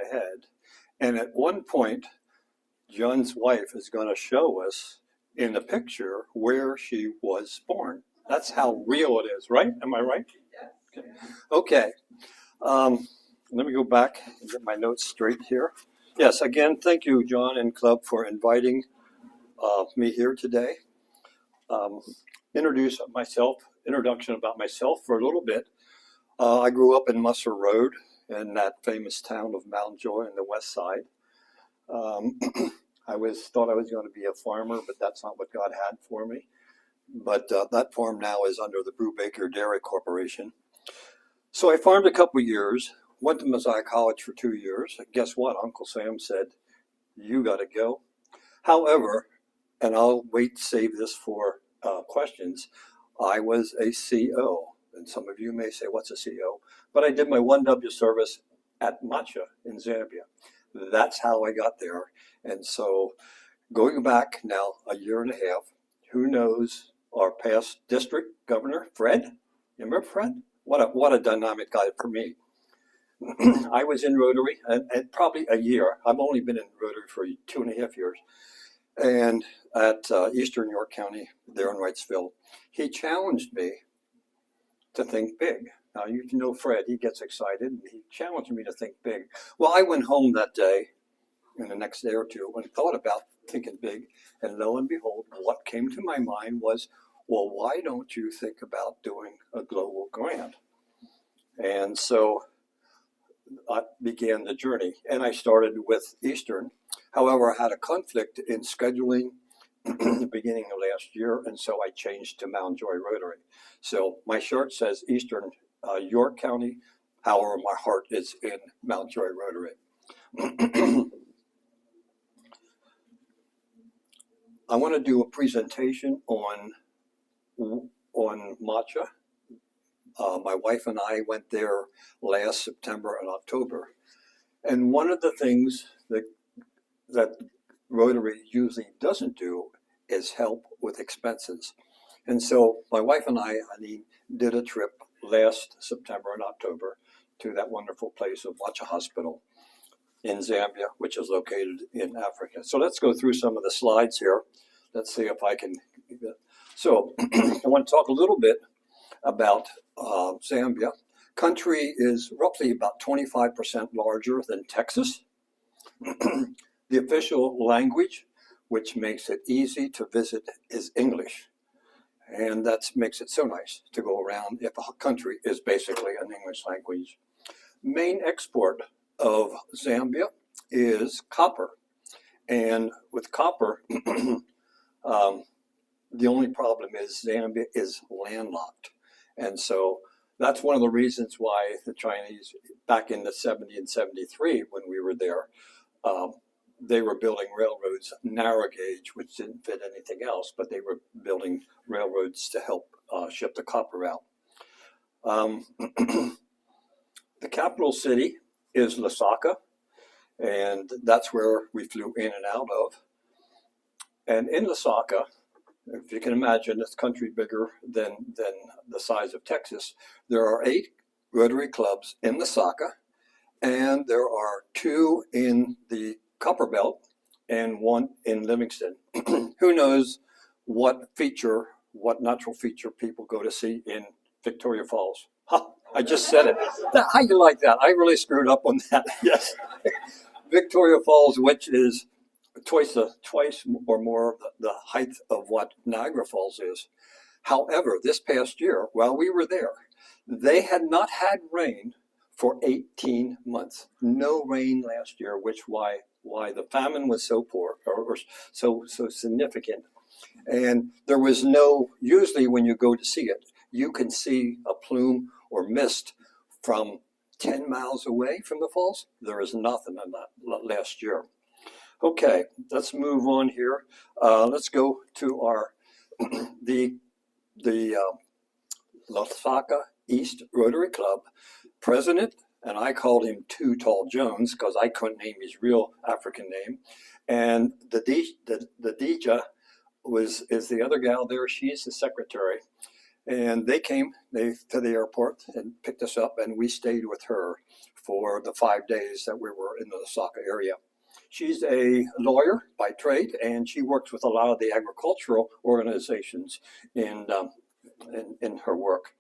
ahead. And at one point, John's wife is going to show us in the picture where she was born. That's how real it is, right? Am I right? Yes. Okay. Let me go back and get my notes straight here. Yes, again, thank you, John and Club, for inviting me here today. Introduction about myself for a little bit. I grew up in Musser Road in that famous town of Mountjoy on the west side. I thought I was going to be a farmer, but that's not what God had for me. But that farm now is under the Brubaker Dairy Corporation. So I farmed a couple years, went to Messiah College for 2 years. And guess what? Uncle Sam said, you got to go. However, and I'll wait to save this for questions, I was a CO. And some of you may say, what's a CO? But I did my 1W service at Macha in Zambia. That's how I got there. And so going back now a year and a half, who knows our past district governor, Fred? You remember Fred? What a dynamic guy for me. I was in Rotary and probably a year. I've only been in Rotary for 2.5 years. And at Eastern York County, there in Wrightsville, he challenged me to think big. Now, you know Fred, he gets excited, and he challenged me to think big. Well, I went home that day, and the next day or two, and thought about thinking big, and lo and behold, what came to my mind was, well, why don't you think about doing a global grant? And so I began the journey, and I started with Eastern. However, I had a conflict in scheduling the beginning of last year, and so I changed to Mountjoy Rotary. So my shirt says Eastern York County, however, my heart is in Mountjoy Rotary. I want to do a presentation on matcha. My wife and I went there last September and October. And one of the things that Rotary usually doesn't do is help with expenses. And so my wife and I did a trip last September and October to that wonderful place of Matcha Hospital in Zambia, which is located in Africa. So let's go through some of the slides here. Let's see if I can. So I want to talk a little bit about Zambia. Country is roughly about 25% larger than Texas. The official language, which makes it easy to visit, is English. And that makes it so nice to go around if a country is basically an English language. Main export of Zambia is copper. And with copper, the only problem is Zambia is landlocked. And so that's one of the reasons why the Chinese, back in the 70 and 73, when we were there, they were building railroads, narrow gauge, which didn't fit anything else, but they were building railroads to help ship the copper out. The capital city is Lusaka, and that's where we flew in and out of. And in Lusaka, if you can imagine, this country bigger than the size of Texas, there are 8 Rotary clubs in Lusaka, and there are 2 in the Copper Belt and 1 in Livingston. Who knows what natural feature people go to see in Victoria Falls? Ha, I just said it. How you like that? I really screwed up on that. Yes. Victoria Falls, which is twice or more the height of what Niagara Falls is. However, this past year, while we were there, they had not had rain for 18 months. No rain last year, why the famine was so poor or so significant. And there was usually when you go to see it, you can see a plume or mist from 10 miles away from the falls. There is nothing on that last year. Okay, let's move on here. Let's go to our the Lusaka East Rotary Club president, and I called him Too Tall Jones because I couldn't name his real African name. And the Dija is the other gal there. She's the secretary. And they came to the airport and picked us up, and we stayed with her for the 5 days that we were in the Osaka area. She's a lawyer by trade, and she works with a lot of the agricultural organizations in her work.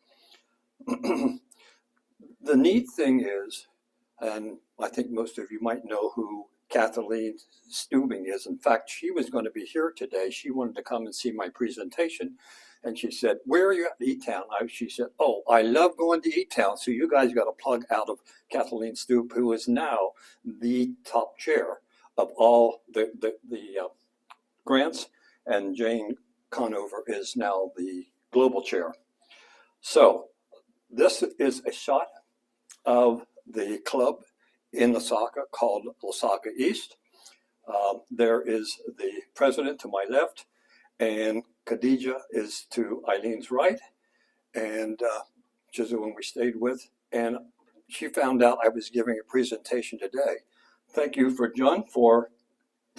The neat thing is, and I think most of you might know who Kathleen Stubing is. In fact, she was going to be here today. She wanted to come and see my presentation. And she said, "Where are you at E-Town?" She said, "Oh, I love going to E-Town. So you guys got a plug out of Kathleen Stoop, who is now the top chair of all the grants. And Jane Conover is now the global chair." So this is a shot of the club in Osaka called Osaka East. There is the president to my left, and Khadija is to Eileen's right, and which is the one we stayed with. And she found out I was giving a presentation today. Thank you for John for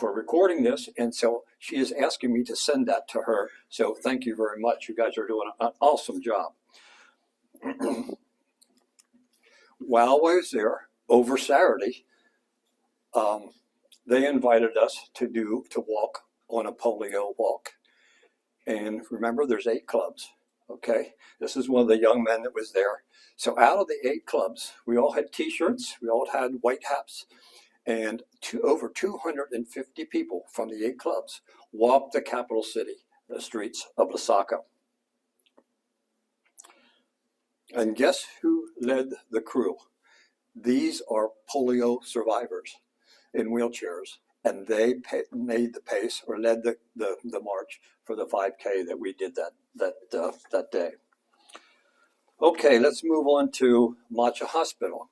recording this, and so she is asking me to send that to her. So thank you very much. You guys are doing an awesome job. While I was there over Saturday, they invited us to walk on a polio walk. And remember, there's 8 clubs, okay? This is one of the young men that was there. So out of the 8 clubs, we all had T-shirts, we all had white hats, and over 250 people from the 8 clubs walked the capital city, the streets of Osaka. And guess who led the crew? These are polio survivors in wheelchairs, and they made the pace or led the march for the 5K that we did that day. Okay, let's move on to Matcha Hospital.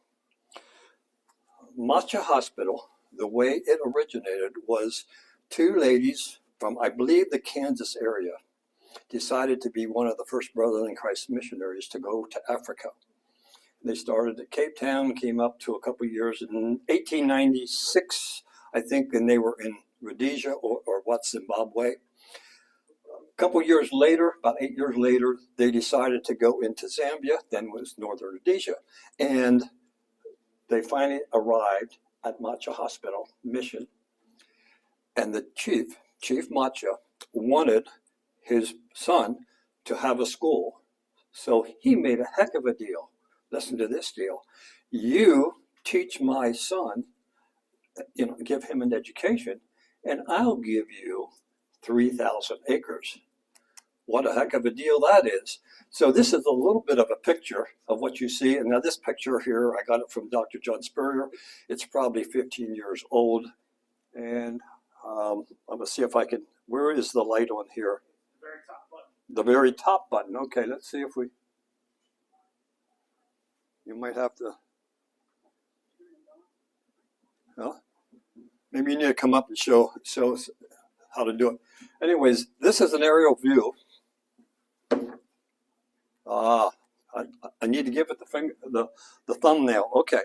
Matcha Hospital, the way it originated was 2 ladies from, I believe, the Kansas area decided to be one of the first Brothers in Christ missionaries to go to Africa. They started at Cape Town, came up to a couple of years in 1896, I think, and they were in Rhodesia or what's Zimbabwe. A couple of years later, about 8 years later, they decided to go into Zambia, then was Northern Rhodesia, and they finally arrived at Matcha Hospital Mission. And the Chief Matcha, wanted his son to have a school. So he made a heck of a deal. Listen to this deal. You teach my son, give him an education, and I'll give you 3,000 acres. What a heck of a deal that is. So this is a little bit of a picture of what you see. And now this picture here, I got it from Dr. John Spurrier. It's probably 15 years old. And I'm going to see if I can, where is the light on here? The very top button. The very top button. Okay, let's see if you might have to, well, maybe you need to come up and show us how to do it. Anyways, this is an aerial view. I need to give it the thumbnail. Okay,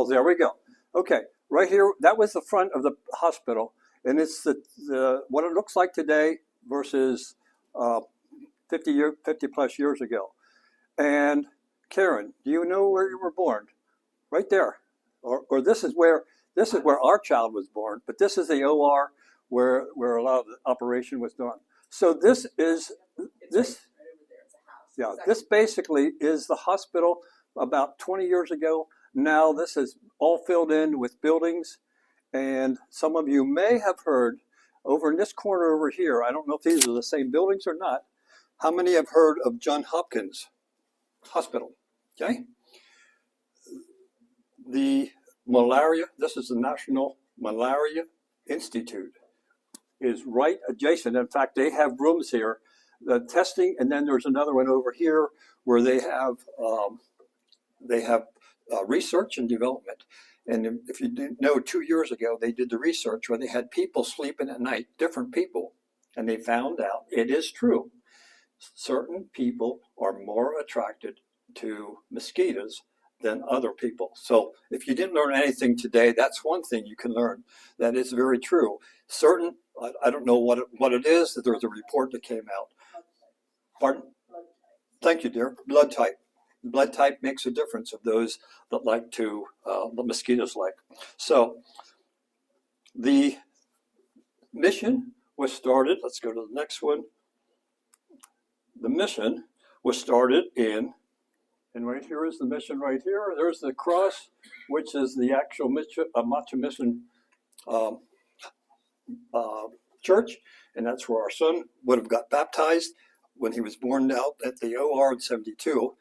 there we go. Okay, right here, that was the front of the hospital, and it's the what it looks like today versus 50 plus years ago. And Karen, do you know where you were born? Right there, or this is where our child was born. But this is the OR where a lot of the operation was done. So this is this. Yeah, this basically is the hospital about 20 years ago. Now this is all filled in with buildings, and some of you may have heard over in this corner over here, I don't know if these are the same buildings or not, how many have heard of Johns Hopkins Hospital? Okay. The malaria, this is the National Malaria Institute, is right adjacent. In fact, they have rooms here, the testing, and then there's another one over here where they have research and development. And if you didn't know, 2 years ago, they did the research where they had people sleeping at night, different people, and they found out it is true. Certain people are more attracted to mosquitoes than other people. So if you didn't learn anything today, that's one thing you can learn. That is very true. Certain, I don't know what it is, that there's a report that came out. Pardon? Thank you, dear. Blood type. blood type makes a difference of those that like to, the mosquitoes like. So the mission was started, let's go to the next one. The mission was started and right here is the mission right here. There's the cross, which is the actual Matcha Mission church, and that's where our son would have got baptized when he was born out at the OR in 72.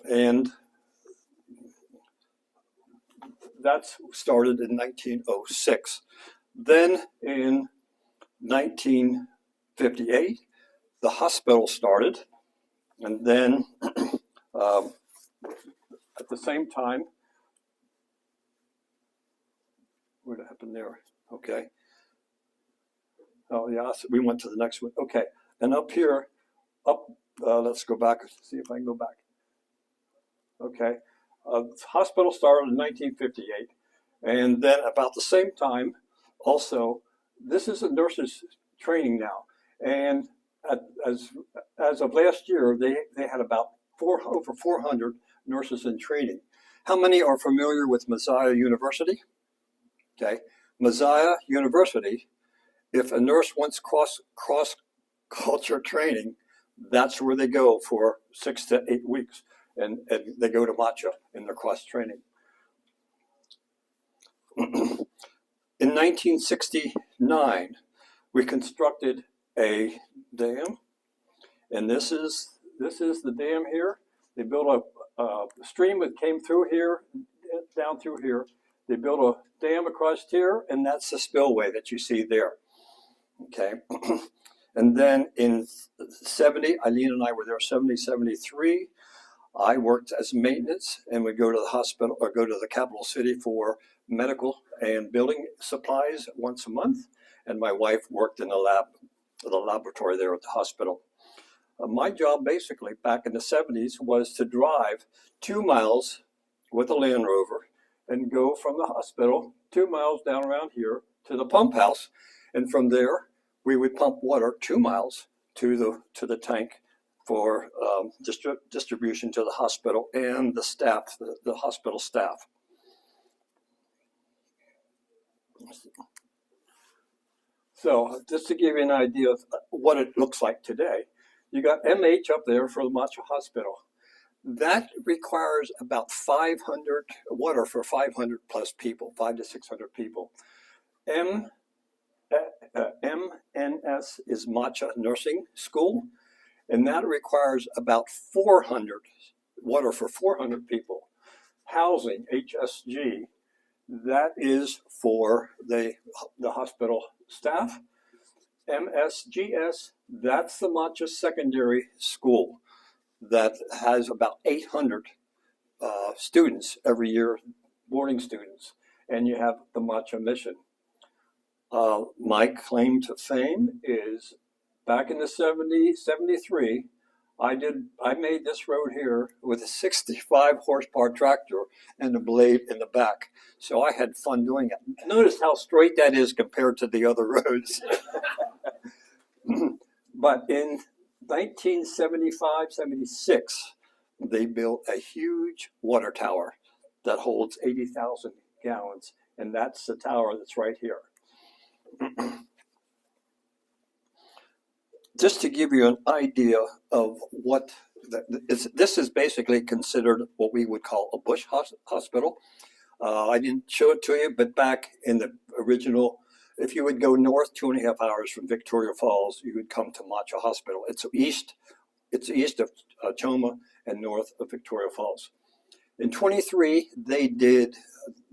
And that's started in 1906. Then in 1958, the hospital started, and then at the same time, what happened there? Okay. Oh yeah, so we went to the next one. Okay, and up here, let's go back, see if I can go back. Okay, hospital started in 1958, and then about the same time, also, this is a nurses training now, and as of last year, they had about over 400 nurses in training. How many are familiar with Messiah University? Okay, Messiah University, if a nurse wants cross-culture training, that's where they go for 6 to 8 weeks, and they go to Matcha in their cross training. In 1969, we constructed a dam, and this is the dam here. They built a stream that came through here, down through here. They built a dam across here, and that's the spillway that you see there. Okay, and then in 70, Eileen and I were there 70, 73. I worked as maintenance and would go to the hospital or go to the capital city for medical and building supplies once a month. And my wife worked in the laboratory there at the hospital. My job basically back in the 70s was to drive 2 miles with a Land Rover and go from the hospital 2 miles down around here to the pump house. And from there, we would pump water 2 miles to the tank for distribution to the hospital and the staff, the hospital staff. So just to give you an idea of what it looks like today, you got MH up there for the Matcha Hospital. That requires about 500 water for 500 plus people, 500 to 600 people. MNS is Matcha Nursing School, and that requires about 400 water for 400 people. Housing, HSG, that is for the hospital staff. MSGS, that's the Matcha Secondary School that has about 800 students every year, boarding students, and you have the Matcha Mission. My claim to fame is back in the 73, I made this road here with a 65 horsepower tractor and a blade in the back. So I had fun doing it. Notice how straight that is compared to the other roads. But in 1975, 76, they built a huge water tower that holds 80,000 gallons. And that's the tower that's right here. Just to give you an idea of what this is basically considered what we would call a bush hospital. I didn't show it to you, but back in the original, if you would go north 2.5 hours from Victoria Falls, you would come to Matcha Hospital. It's east of Choma and north of Victoria Falls. In 23, they did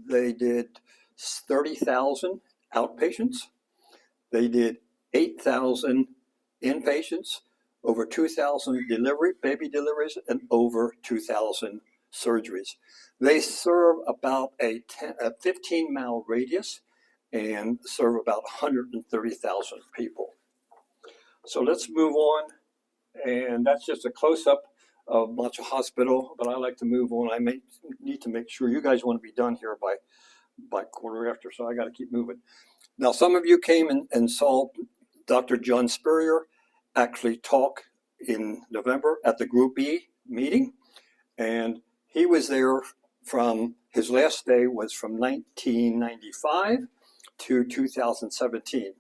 30,000 outpatients. They did 8,000 inpatients, over 2,000 baby deliveries, and over 2,000 surgeries. They serve about a 15-mile radius and serve about 130,000 people. So let's move on, and that's just a close-up of Matcha Hospital, but I like to move on. I need to make sure you guys want to be done here by quarter after, so I got to keep moving. Now, some of you came and saw Dr. John Spurrier actually talk in November at the Group E meeting, And he was there from, his last day was from 1995 to 2017.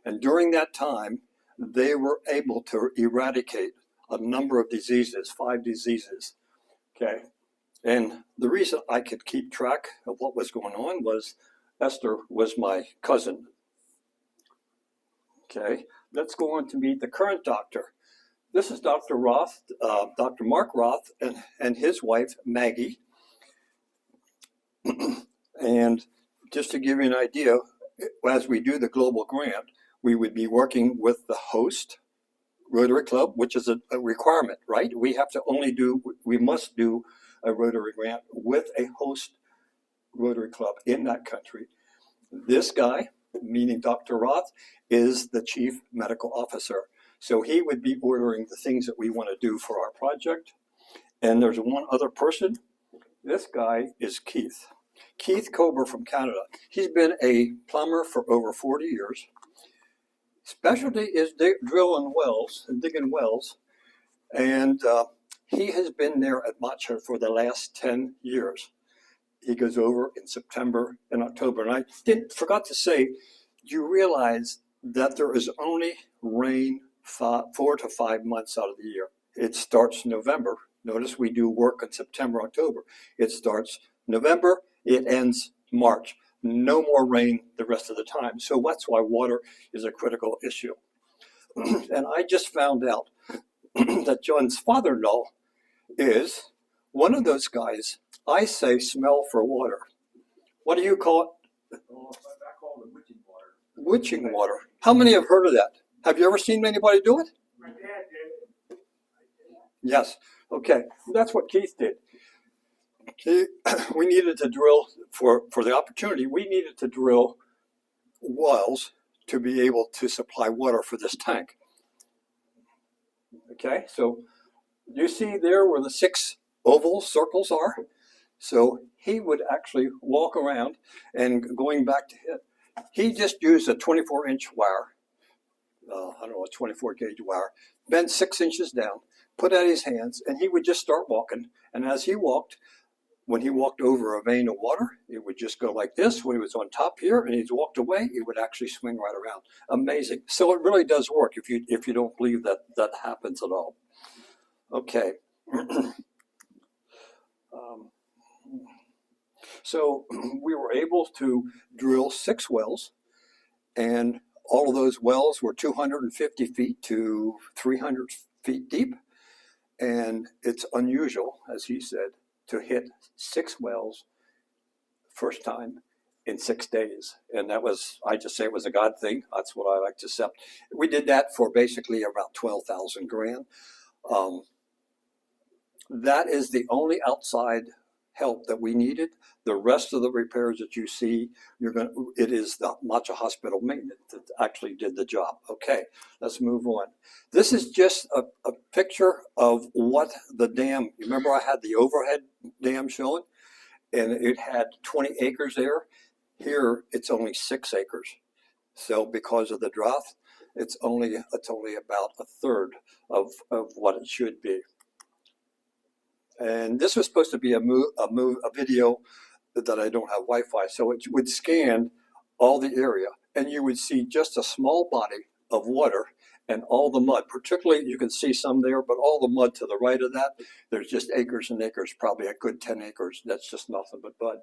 And during that time, they were able to eradicate a number of diseases, 5 diseases, okay? And the reason I could keep track of what was going on was Esther was my cousin. Okay, let's go on to meet the current doctor. This is Dr. Roth, Dr. Mark Roth, and his wife, Maggie. And just to give you an idea, as we do the global grant, we would be working with the host Rotary Club, which is a requirement, right? We must do a Rotary grant with a host Rotary Club in that country. This guy, meaning Dr. Roth, is the chief medical officer. So he would be ordering the things that we want to do for our project. And there's one other person. This guy is Keith. Keith Kober from Canada. He's been a plumber for over 40 years. Specialty is drilling wells and digging wells. And he has been there at Matcha for the last 10 years. He goes over in September and October. And I forgot to say, you realize that there is only rain 4 to 5 months out of the year. It starts November. Notice we do work in September, October. It starts November, it ends March. No more rain the rest of the time. So that's why water is a critical issue. And I just found out that John's father-in-law is one of those guys. I say smell for water. What do you call it? Oh, I call it witching water. Witching water. How many have heard of that? Have you ever seen anybody do it? My dad did. Yes. Okay. That's what Keith did. We needed to drill, for the opportunity, we needed to drill wells to be able to supply water for this tank. Okay, so you see there where the 6 oval circles are? So he would actually walk around, and going back to it, he just used a 24-inch wire, I don't know, a 24 gauge wire, bent 6 inches down, put out his hands, and he would just start walking. And as he walked, when he walked over a vein of water, it would just go like this. When he was on top here and he's walked away, it would actually swing right around. Amazing. So it really does work if you don't believe that happens at all. Okay. So we were able to drill 6 wells, and all of those wells were 250 feet to 300 feet deep. And it's unusual, as he said, to hit 6 wells first time in 6 days. And that was, I just say it was a God thing. That's what I like to accept. We did that for basically about 12,000 grand. That is the only outside help that we needed. The rest of the repairs that you see, it is the Matcha Hospital maintenance that actually did the job. Okay, let's move on. This is just a picture of what the dam, remember I had the overhead dam showing, and it had 20 acres there. Here, it's only 6 acres. So because of the drought, it's only about a third of what it should be. And this was supposed to be a video that I don't have Wi-Fi, so it would scan all the area, and you would see just a small body of water and all the mud. Particularly, you can see some there, but all the mud to the right of that, there's just acres and acres, probably a good 10 acres. That's just nothing but mud.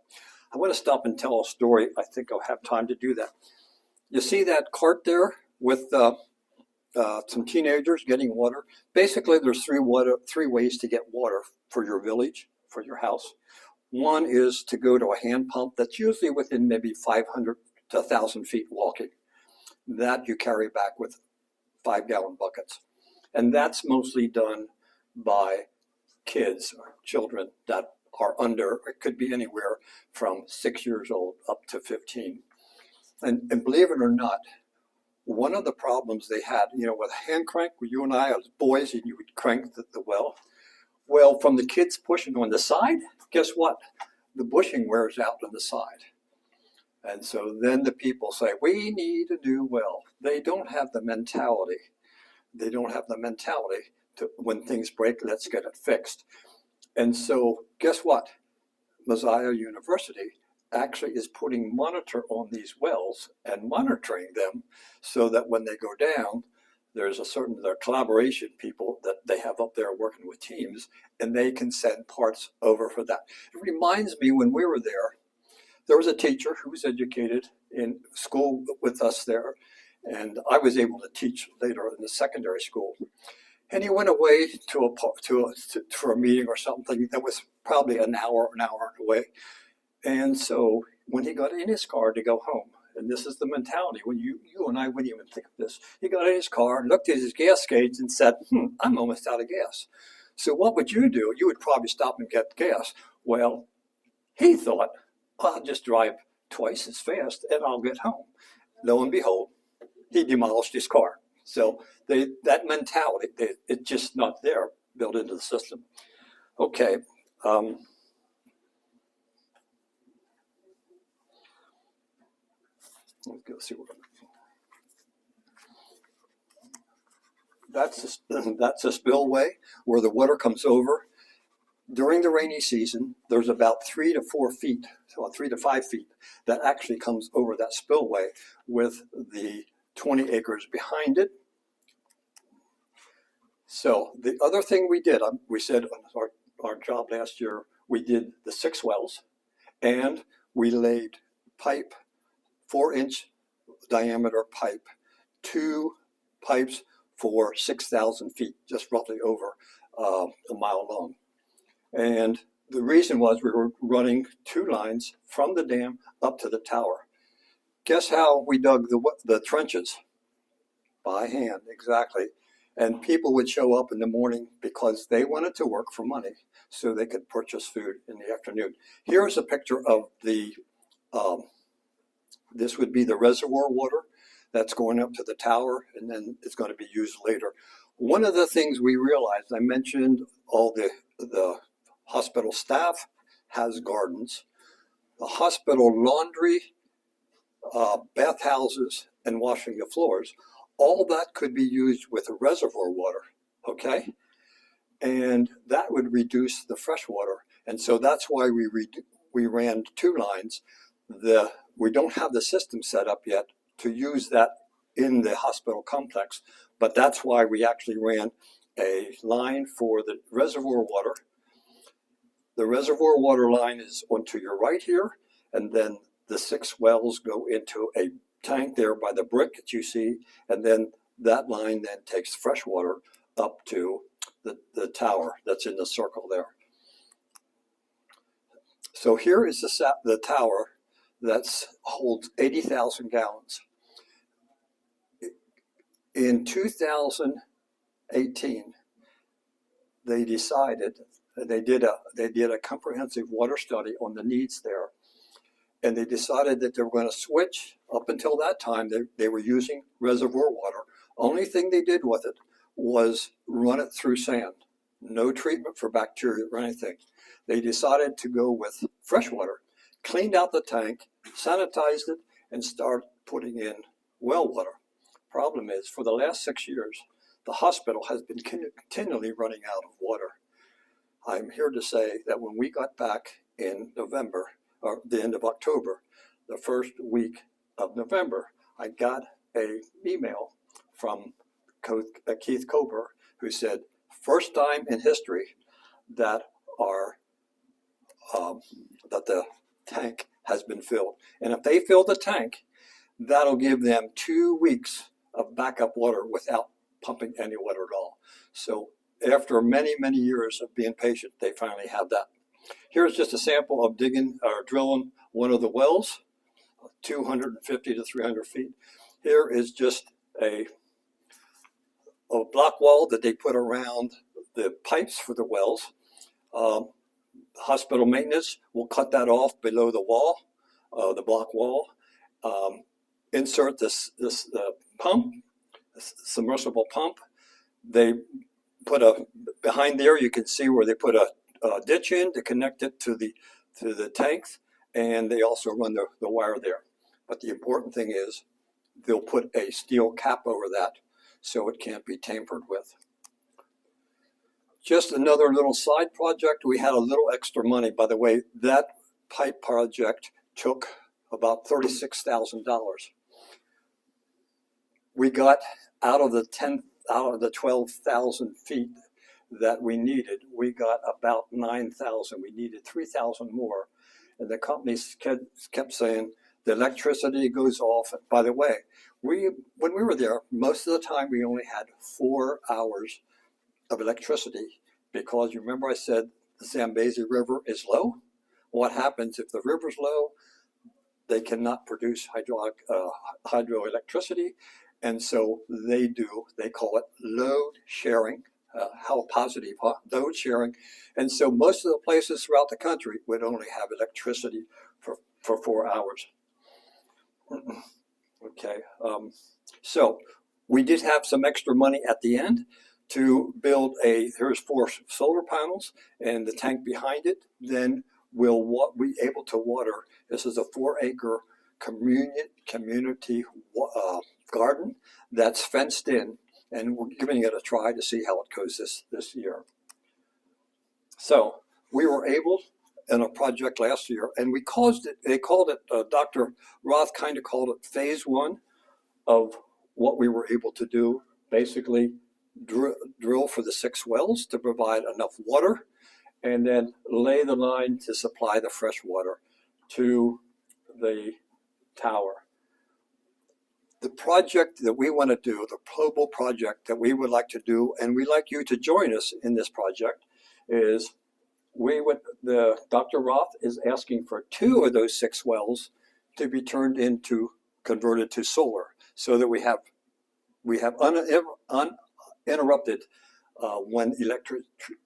I want to stop and tell a story. I think I'll have time to do that. You see that cart there with some teenagers getting water? Basically, there's three ways to get water for your village, for your house. One is to go to a hand pump that's usually within maybe 500 to 1,000 feet walking. That you carry back with 5-gallon buckets. And that's mostly done by kids or children that are under, it could be anywhere from 6 years old up to 15. And believe it or not, one of the problems they had, with a hand crank, where you and I as boys, and you would crank the well. Well, from the kids pushing on the side, guess what? The bushing wears out on the side. And so then the people say, we need a new well. They don't have the mentality. They don't have the mentality to, when things break, let's get it fixed. And so guess what? Messiah University actually is putting monitor on these wells and monitoring them so that when they go down, there's a certain their collaboration people that they have up there working with teams, and they can send parts over for that. It reminds me when we were there was a teacher who was educated in school with us there, and I was able to teach later in the secondary school. And he went away for a meeting or something that was probably an hour away. And so when he got in his car to go home, and this is the mentality, when you and I wouldn't even think of this, he got in his car, looked at his gas gauge and said, I'm almost out of gas. So what would you do? You would probably stop and get gas. Well, he thought, I'll just drive twice as fast and I'll get home. Lo and behold, he demolished his car. So that mentality, it's just not there, built into the system. Okay. Let's go see what. That's a spillway where the water comes over. During the rainy season, there's about 3 to 4 feet, so 3 to 5 feet, that actually comes over that spillway with the 20 acres behind it. So the other thing we did, we said on our job last year, we did the 6 wells, and we laid pipe, 4-inch diameter pipe, 2 pipes for 6,000 feet, just roughly over a mile long. And the reason was we were running 2 lines from the dam up to the tower. Guess how we dug the trenches? By hand, exactly. And people would show up in the morning because they wanted to work for money so they could purchase food in the afternoon. Here's a picture of this would be the reservoir water that's going up to the tower, and then it's going to be used later. One of the things we realized, I mentioned all the hospital staff has gardens. The hospital laundry, bathhouses, and washing the floors, all that could be used with reservoir water, okay? And that would reduce the fresh water. And so that's why we ran 2 lines. We don't have the system set up yet to use that in the hospital complex, but that's why we actually ran a line for the reservoir water. The reservoir water line is onto your right here, and then the 6 wells go into a tank there by the brick that you see, and then that line then takes fresh water up to the tower that's in the circle there. So here is the tower that holds 80,000 gallons. In 2018, they decided, they did a comprehensive water study on the needs there, and they decided that they were going to switch. Up until that time, they were using reservoir water. Only thing they did with it was run it through sand. No treatment for bacteria or anything. They decided to go with fresh water, cleaned out the tank, sanitized it, and started putting in well water. Problem is, for the last 6 years, the hospital has been continually running out of water. I'm here to say that when we got back in November, or the end of October, the first week of November, I got an email from Keith Kober, who said, first time in history that that the tank has been filled. And if they fill the tank, that'll give them 2 weeks of backup water without pumping any water at all. So after many, many years of being patient, they finally have that. Here's just a sample of drilling one of the wells, 250 to 300 feet. Here is just a block wall that they put around the pipes for the wells. Hospital maintenance will cut that off below the wall, the block wall. Insert this pump, submersible pump. They put behind there, you can see where they put a ditch in to connect it to the tanks, and they also run the wire there. But the important thing is they'll put a steel cap over that so it can't be tampered with. Just another little side project. We had a little extra money. By the way, that pipe project took about $36,000. We got out of the 12,000 feet that we needed, we got about 9,000. We needed 3,000 more. And the company kept saying, the electricity goes off. By the way, when we were there, most of the time we only had 4 hours of electricity because you remember I said the Zambezi River is low? What happens if the river's low? They cannot produce hydroelectricity, and so they call it load sharing, how positive, load sharing. And so most of the places throughout the country would only have electricity for 4 hours. Okay, so we did have some extra money at the end to build here's 4 solar panels and the tank behind it. Then we'll be able to water. This is a 4-acre community garden that's fenced in, and we're giving it a try to see how it goes this year. So we were able in a project last year, and they called it, Dr. Roth kind of called it phase 1 of what we were able to do. Basically, drill for the 6 wells to provide enough water, and then lay the line to supply the fresh water to the tower. The project that we want to do, the global project that we would like to do, and we'd like you to join us in this project, is Dr. Roth is asking for 2 of those 6 wells to be converted to solar, so that we have uninterrupted when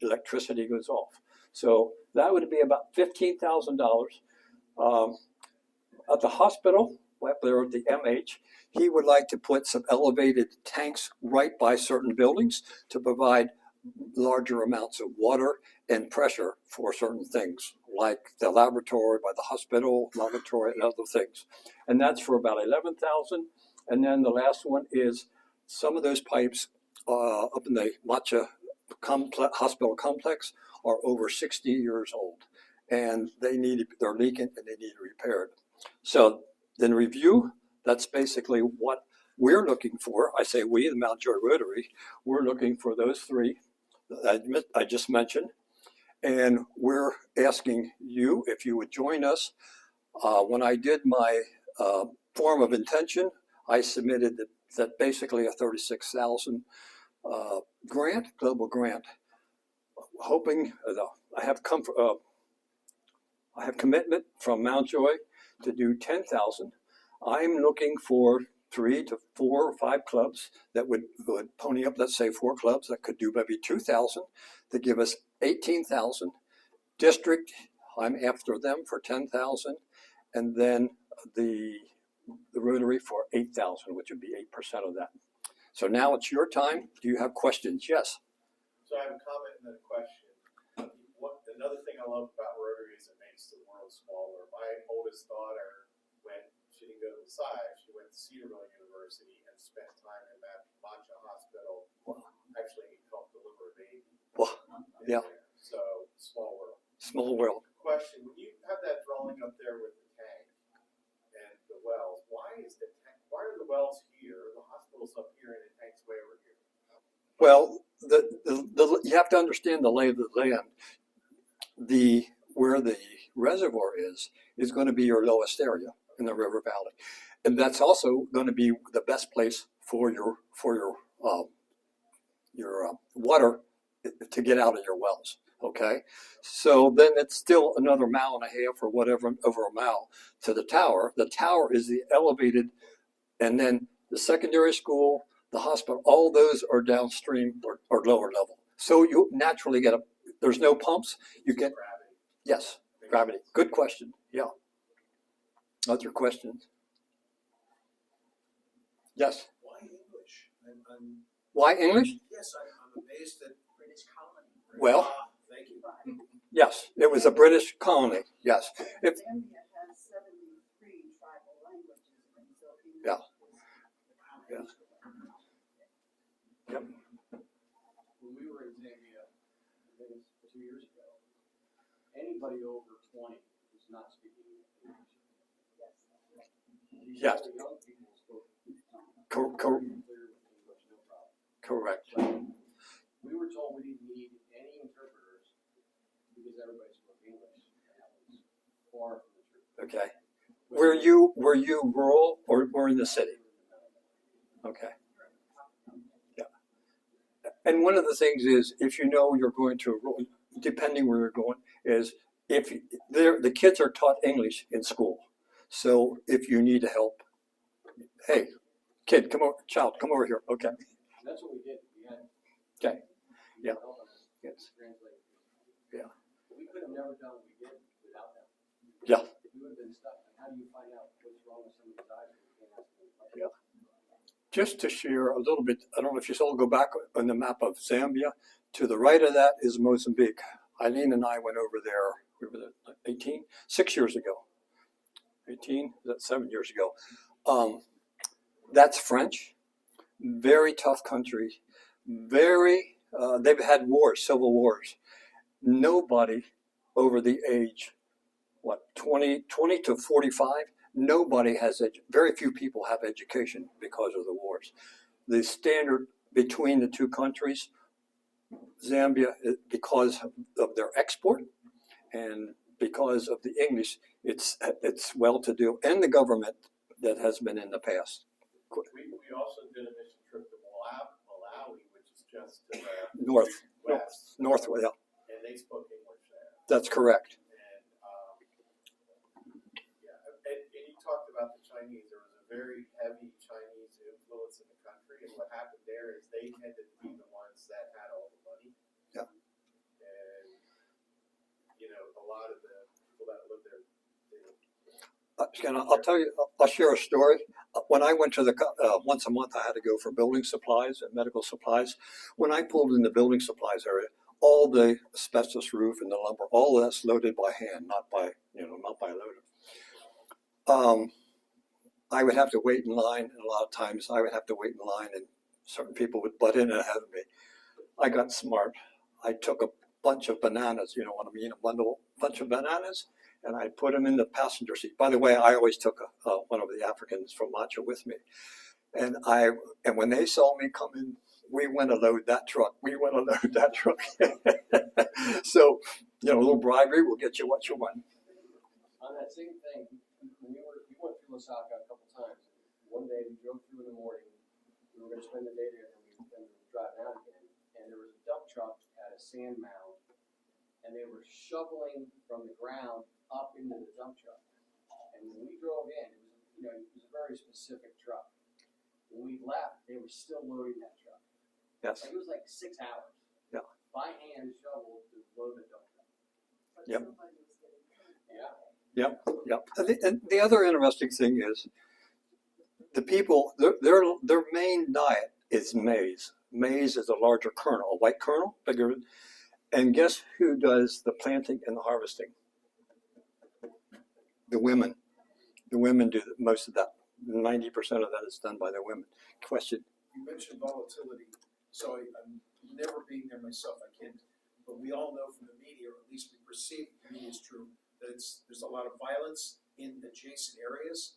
electricity goes off. So that would be about $15,000. At the hospital, up there at the MH, he would like to put some elevated tanks right by certain buildings to provide larger amounts of water and pressure for certain things, like the laboratory by the hospital, laboratory, and other things. And that's for about $11,000. And then the last one is some of those pipes up in the Matcha hospital complex are over 60 years old, and they're leaking and they need repaired. So in review, that's basically what we're looking for. I say we, the Mount Joy Rotary, we're looking for those 3 that I just mentioned, and we're asking you if you would join us. When I did my form of intention, I submitted that basically a $36,000 global grant, hoping I have commitment from Mount Joy to do 10,000. I'm looking for 3 to 4 or 5 clubs that would pony up, let's say 4 clubs that could do maybe 2,000 to give us 18,000. District, I'm after them for 10,000, and then the Rotary for 8,000, which would be 8% of that. So now it's your time. Do you have questions? Yes. So I have a comment and then a question. Another thing I love about Rotary is it makes the world smaller. My oldest daughter she didn't go to Messiah, she went to Cedarville University and spent time in that Matcha hospital. Wow. Actually helped deliver a baby. Well, yeah. There. So small world. Small world. Question, when you have that drawing up there with the tank and the wells, why are the wells here, the hospital's up here and the tank's way over here? Well, you have to understand the lay of the land. Where the reservoir is going to be your lowest area in the river valley, and that's also going to be the best place for your water to get out of your wells. Okay, so then it's still another 1.5 miles or whatever, over a mile to the tower. The tower is the elevated, and then the secondary school, the hospital, all those are downstream or lower level. So you naturally get there's no pumps. You get Gravity. Yes, gravity. Good question. Yeah. Other questions? Yes. Why English? Why English? Yes, I'm amazed that British colony. Well, Thank you. yes, it was a British colony. Yes. Zambia has 73 tribal languages, and so English Yeah. is Yeah. Yep. When we were in Zambia, 2 years ago, anybody over 20 is not speaking English. These Yes. other young people spoke Cor- clear English, no problem. correct. We were told we didn't need any interpreters because everybody spoke English, and that was far from the truth. Okay. Were you rural or in the city? Okay. Yeah. And one of the things is, if you know you're going to, depending where you're going, is if the kids are taught English in school. So if you need help, hey, kid, come over, child, come over here. Okay. That's what we did. We had Okay. Yeah. help us Yes. translate. Yeah. We could have never done what we did without them. Yeah. We would have been stuck. And how do you find out what's wrong with somebody's eyes? When you can't ask them a question? Yeah. Just to share a little bit, I don't know if you saw, go back on the map of Zambia. To the right of that is Mozambique. Eileen and I went over there, we were there 6 years ago. 18, is that 7 years ago? That's French, very tough country, they've had wars, civil wars. Nobody over the age, 20 to 45, nobody has, very few people have education because of the wars. The standard between the two countries, Zambia, because of their export and because of the English, it's well-to-do, and the government that has been in the past. We also did a mission trip to Malawi, which is just to the North, west, yeah, and they spoke English there. that's correct. And you talked about the Chinese. There was a very heavy Chinese influence in the country, and what happened there is they tended to be the ones that had all the money. Yeah. And a lot of the people that lived there. I'll tell you, I'll share a story. When I went to once a month, I had to go for building supplies and medical supplies. When I pulled in the building supplies area, all the asbestos roof and the lumber, all of that's loaded by hand, not by loader. I would have to wait in line, and a lot of times I would have to wait in line, and certain people would butt in ahead of me. I got smart. I took a bunch of bananas, what I mean, bunch of bananas, and I put them in the passenger seat. By the way, I always took one of the Africans from Macho with me. And when they saw me coming, we went to load that truck. So, a little bribery will get you what you want. On that same thing, we went through Lusaka a couple times. One day we drove through in the morning. We were going to spend the day there, and we were driving out again. And there was a dump truck at a sand mound, and they were shoveling from the ground up into the dump truck. And when we drove in, it was a very specific truck. When we left, they were still loading that truck. Yes. Like, it was like 6 hours. Yeah. By hand shovel to load the dump truck. Yep. Yeah. Yep. And the other interesting thing is the people, their main diet is maize. Maize is a larger kernel, a white kernel, bigger. And guess who does the planting and the harvesting? The women. The women do most of that. 90% of that is done by the women. Question? You mentioned volatility, so I'm never being there myself, I can't, but we all know from the media, or at least we perceive the media is true, that there's a lot of violence in adjacent areas.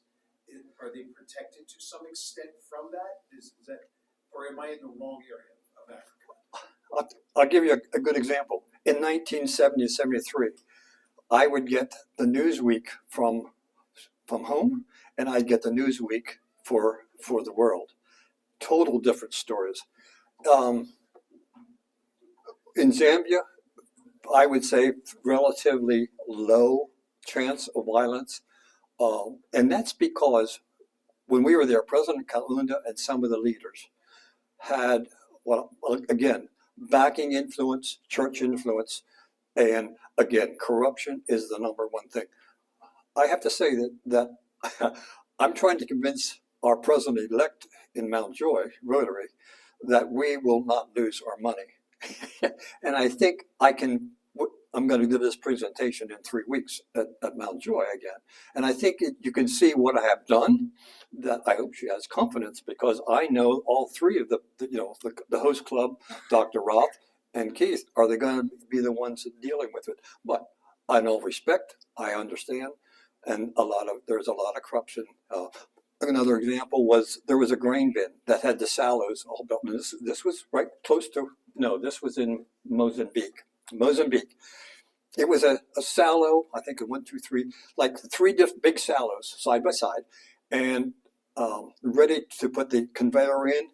Are they protected to some extent from that? Is that, or am I in the wrong area of Africa? I'll give you a good example. In 1970, 73, I would get the Newsweek from home, and I'd get the Newsweek for the world. Total different stories. In Zambia, I would say relatively low chance of violence. And that's because when we were there, President Kaunda and some of the leaders had, again, backing influence, church influence, and again, corruption is the number one thing. I have to say that I'm trying to convince our president-elect in Mount Joy, Rotary, that we will not lose our money. And I think I'm going to do this presentation in 3 weeks at Mount Joy again. And I think you can see what I have done, that I hope she has confidence, because I know all three of the host club, Dr. Roth, and Keith, are they going to be the ones dealing with it? But I know respect, I understand, and there's a lot of corruption. Another example was there was a grain bin that had the sallows all built. And this was right close to, no, this was in Mozambique. It was a sallow, I think it 1, 2, 3, like three big sallows side by side, and ready to put the conveyor in.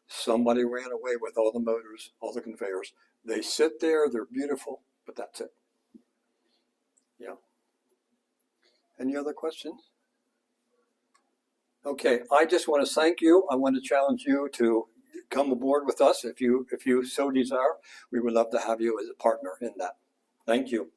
Somebody ran away with all the motors, all the conveyors. They sit there, they're beautiful, but that's it. Yeah. Any other questions? Okay, I just want to thank you. I want to challenge you to come aboard with us if you so desire. We would love to have you as a partner in that. Thank you.